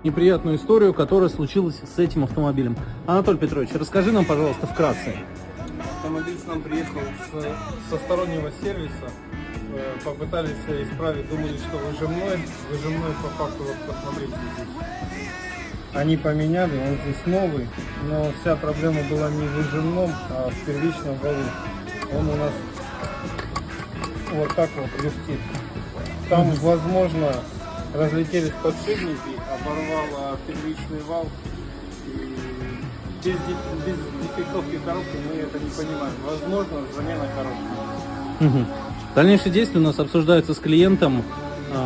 неприятную историю, которая случилась с этим автомобилем. Анатолий Петрович, расскажи нам, пожалуйста, вкратце. Автомобиль к нам приехал со стороннего сервиса. Попытались исправить, думали, что выжимной. Выжимной по факту, вот посмотрите здесь. Они поменяли, он здесь новый, но вся проблема была не в выжимном, а в первичном валу. Он у нас вот так вот люфтит. Там, возможно, разлетелись подшипники, оборвало первичный вал. И без дефектовки коробки мы это не понимаем. Возможно, замена коробки. Дальнейшие действия у нас обсуждаются с клиентом.